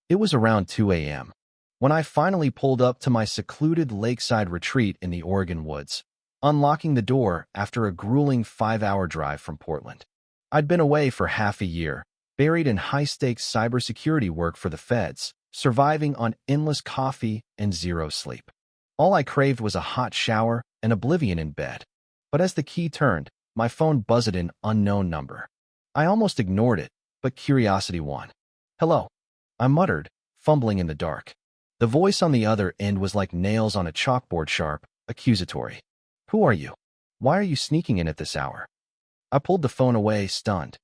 It was around 2 a.m. when I finally pulled up to my secluded lakeside retreat in the Oregon woods, unlocking the door after a grueling 5-hour drive from Portland. I'd been away for half a year, buried in high-stakes cybersecurity work for the feds, surviving on endless coffee and zero sleep. All I craved was a hot shower and oblivion in bed. But as the key turned, my phone buzzed an unknown number. I almost ignored it, but curiosity won. "Hello," I muttered, fumbling in the dark. The voice on the other end was like nails on a chalkboard, sharp, accusatory. "Who are you? Why are you sneaking in at this hour?" I pulled the phone away, stunned.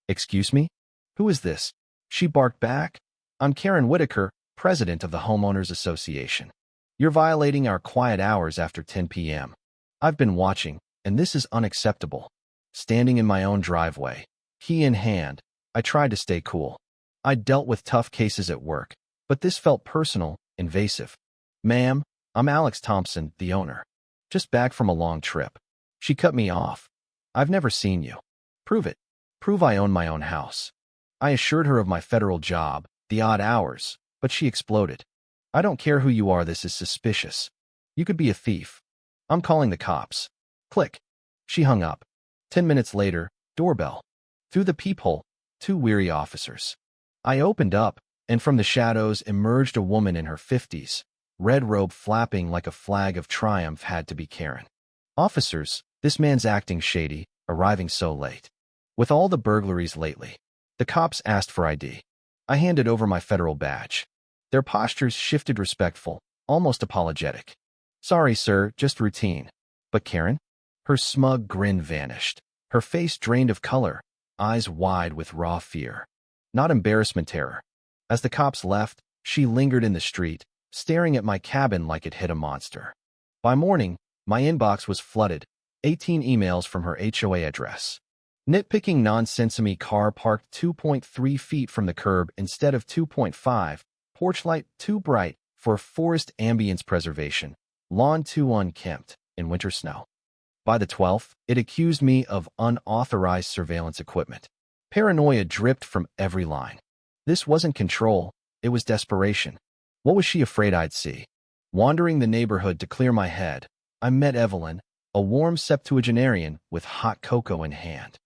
"Excuse me? Who is this?" She barked back. "I'm Karen Whitaker, president of the Homeowners Association. You're violating our quiet hours after 10 p.m. I've been watching, and this is unacceptable." Standing in my own driveway, key in hand, I tried to stay cool. I'd dealt with tough cases at work, but this felt personal, invasive. "Ma'am, I'm Alex Thompson, the owner. Just back from a long trip." She cut me off. "I've never seen you." "Prove it. Prove I own my own house." I assured her of my federal job, the odd hours, but she exploded. "I don't care who you are, this is suspicious. You could be a thief. I'm calling the cops." Click. She hung up. 10 minutes later, doorbell. Through the peephole, 2 weary officers. I opened up, and from the shadows emerged a woman in her 50s, red robe flapping like a flag of triumph. Had to be Karen. "Officers, this man's acting shady, arriving so late. With all the burglaries lately." The cops asked for ID. I handed over my federal badge. Their postures shifted, respectful, almost apologetic. "Sorry, sir, just routine." "But Karen?" Her smug grin vanished. Her face drained of color, eyes wide with raw fear. Not embarrassment, terror. As the cops left, she lingered in the street, staring at my cabin like it hid a monster. By morning, my inbox was flooded, 18 emails from her HOA address. Nitpicking nonsense. Me car parked 2.3 feet from the curb instead of 2.5, porch light too bright for forest ambience preservation, lawn too unkempt in winter snow. By the 12th, it accused me of unauthorized surveillance equipment. Paranoia dripped from every line. This wasn't control, it was desperation. What was she afraid I'd see? Wandering the neighborhood to clear my head, I met Evelyn, a warm septuagenarian with hot cocoa in hand.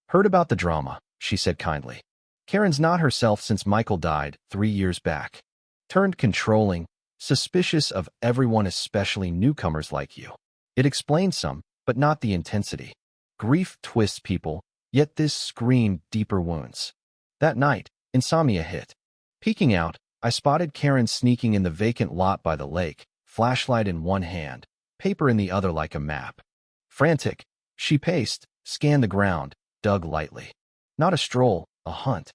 "Heard about the drama," she said kindly. "Karen's not herself since Michael died 3 years back. Turned controlling, suspicious of everyone, especially newcomers like you. It explains some, but not the intensity. Grief twists people, yet this screamed deeper wounds." That night, insomnia hit. Peeking out, I spotted Karen sneaking in the vacant lot by the lake, flashlight in one hand, paper in the other like a map. Frantic, she paced, scanned the ground, dug lightly. Not a stroll, a hunt.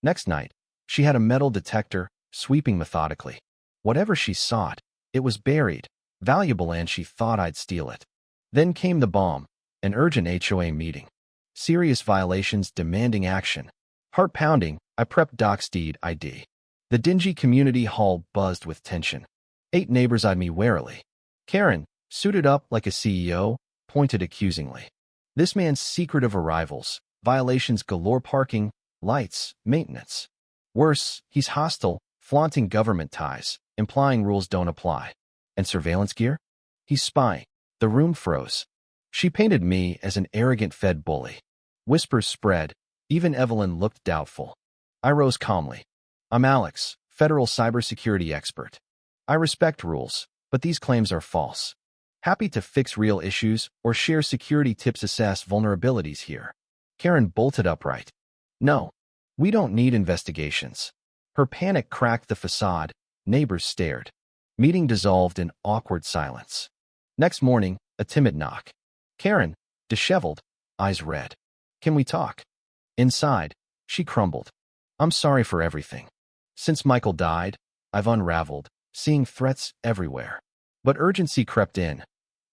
Next night, she had a metal detector, sweeping methodically. Whatever she sought, it was buried, valuable, and she thought I'd steal it. Then came the bomb, an urgent HOA meeting. Serious violations demanding action. Heart pounding, I prepped docs, deed, ID. The dingy community hall buzzed with tension. 8 neighbors eyed me warily. Karen, suited up like a CEO, pointed accusingly. This man's secretive arrivals, violations galore, parking, lights, maintenance. Worse, he's hostile, flaunting government ties, implying rules don't apply. And surveillance gear? He's spying. The room froze. She painted me as an arrogant Fed bully. Whispers spread. Even Evelyn looked doubtful. I rose calmly. "I'm Alex, federal cybersecurity expert. I respect rules, but these claims are false. Happy to fix real issues or share security tips, assess vulnerabilities here." Karen bolted upright. "No, we don't need investigations." Her panic cracked the facade. Neighbors stared. Meeting dissolved in awkward silence. Next morning, a timid knock. Karen, disheveled, eyes red. "Can we talk?" Inside, she crumbled. "I'm sorry for everything. Since Michael died, I've unraveled, seeing threats everywhere. But urgency crept in.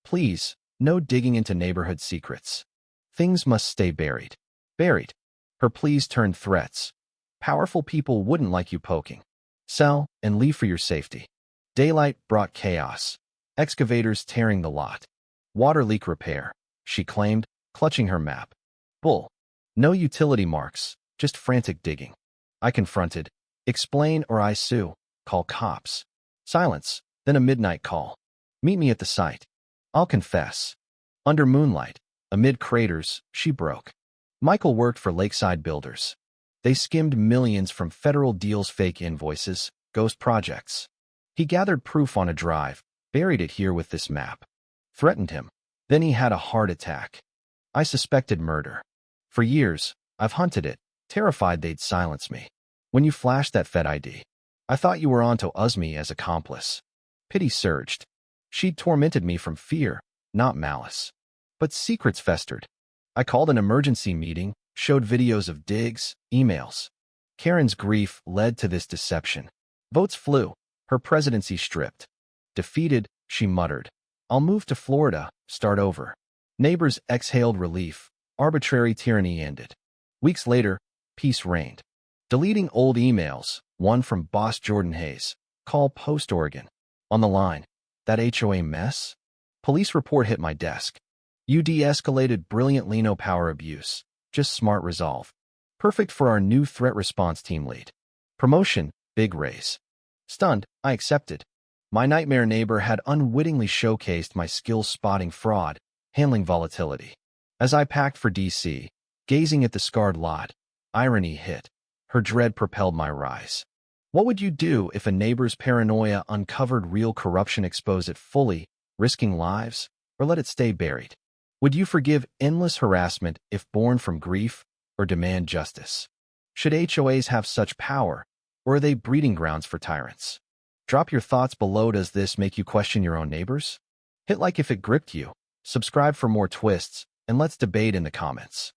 Please, no digging into neighborhood secrets. Things must stay buried." Buried. Her pleas turned threats. "Powerful people wouldn't like you poking. Sell and leave for your safety." Daylight brought chaos. Excavators tearing the lot. "Water leak repair," she claimed, clutching her map. Bull. No utility marks, just frantic digging. I confronted. Explain or I sue. Call cops. Silence. Then a midnight call. Meet me at the site. I'll confess. Under moonlight, amid craters, she broke. Michael worked for Lakeside Builders. They skimmed millions from federal deals, fake invoices, ghost projects. He gathered proof on a drive, buried it here with this map. Threatened him. Then he had a heart attack. I suspected murder. For years, I've hunted it, terrified they'd silence me. When you flashed that Fed ID, I thought you were on to Uzmi as accomplice. Pity surged. She'd tormented me from fear, not malice. But secrets festered. I called an emergency meeting, showed videos of digs, emails. Karen's grief led to this deception. Votes flew, her presidency stripped. Defeated, she muttered, I'll move to Florida, start over. Neighbors exhaled relief. Arbitrary tyranny ended. Weeks later, peace reigned. Deleting old emails, one from boss Jordan Hayes. Call Post Oregon. On the line, that HOA mess? Police report hit my desk. You de-escalated brilliantly, no power abuse. Just smart resolve. Perfect for our new threat response team lead. Promotion, big raise. Stunned, I accepted. My nightmare neighbor had unwittingly showcased my skills spotting fraud, handling volatility. As I packed for DC, gazing at the scarred lot, irony hit. Her dread propelled my rise. What would you do if a neighbor's paranoia uncovered real corruption, expose it fully, risking lives, or let it stay buried? Would you forgive endless harassment if born from grief, or demand justice? Should HOAs have such power, or are they breeding grounds for tyrants? Drop your thoughts below. Does this make you question your own neighbors? Hit like if it gripped you, subscribe for more twists, and let's debate in the comments.